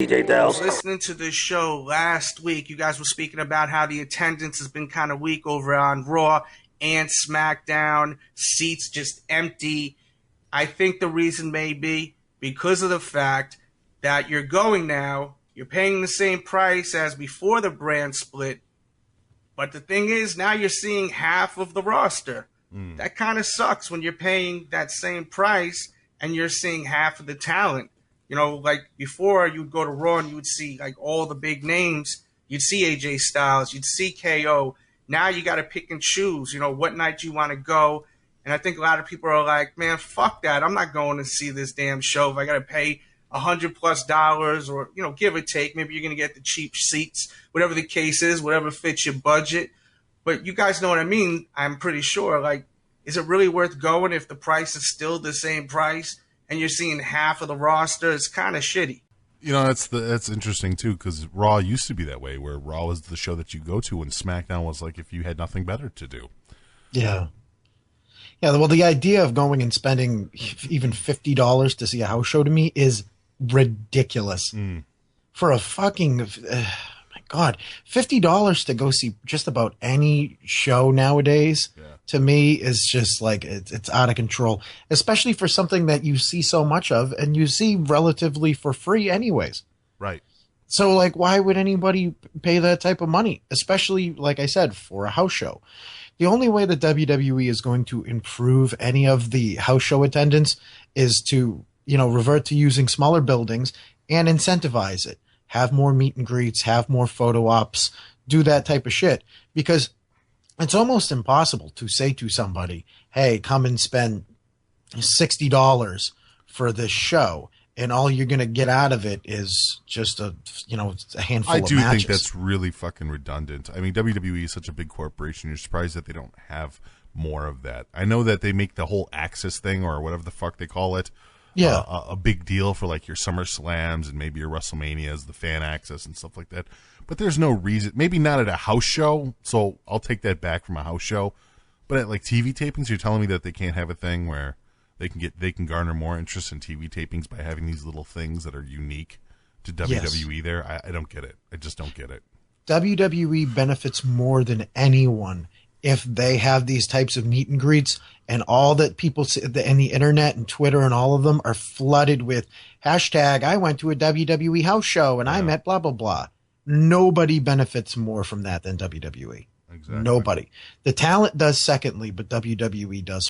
DJ Delz. Listening to this show last week, you guys were speaking about how the attendance has been kind of weak over on Raw and SmackDown, seats just empty. I think the reason may be because of the fact that you're going now, you're paying the same price as before the brand split, but the thing is now you're seeing half of the roster. That kind of sucks when you're paying that same price and you're seeing half of the talent. You know, like before you'd go to Raw and you would see like all the big names. You'd see AJ Styles, you'd see KO. Now you got to pick and choose, you know, what night you want to go. And I think a lot of people are like, man, fuck that. I'm not going to see this damn show if I got to pay $100+ or, you know, give or take. Maybe you're going to get the cheap seats, whatever the case is, whatever fits your budget. But you guys know what I mean. I'm pretty sure. Like, is it really worth going if the price is still the same price and you're seeing half of the roster? It's kind of shitty. You know, that's interesting, too, because Raw used to be that way, where Raw was the show that you go to, and SmackDown was like if you had nothing better to do. Yeah. Yeah, well, the idea of going and spending even $50 to see a house show to me is ridiculous. For a fucking, my God, $50 to go see just about any show nowadays, to me, is just like, it's out of control, especially for something that you see so much of and you see relatively for free anyways. Right. So, like, why would anybody pay that type of money, especially, like I said, for a house show? The only way that WWE is going to improve any of the house show attendance is to, you know, revert to using smaller buildings and incentivize it. Have more meet and greets, have more photo ops, do that type of shit. Because it's almost impossible to say to somebody, hey, come and spend $60 for this show, and all you're going to get out of it is just a handful of matches. I do think that's really fucking redundant. I mean, WWE is such a big corporation. You're surprised that they don't have more of that. I know that they make the whole Access thing, or whatever the fuck they call it, a big deal for like your Summer Slams and maybe your WrestleManias, the fan access and stuff like that. But there's no reason, maybe not at a house show, so I'll take that back from a house show. But at like TV tapings, you're telling me that they can't have a thing where they can garner more interest in TV tapings by having these little things that are unique to WWE there? I don't get it. I just don't get it. WWE benefits more than anyone if they have these types of meet and greets, and all that people see, and the internet and Twitter and all of them are flooded with hashtag I went to a WWE house show and I met blah, blah, blah. Nobody benefits more from that than WWE. Exactly. Nobody. The talent does secondly, but WWE does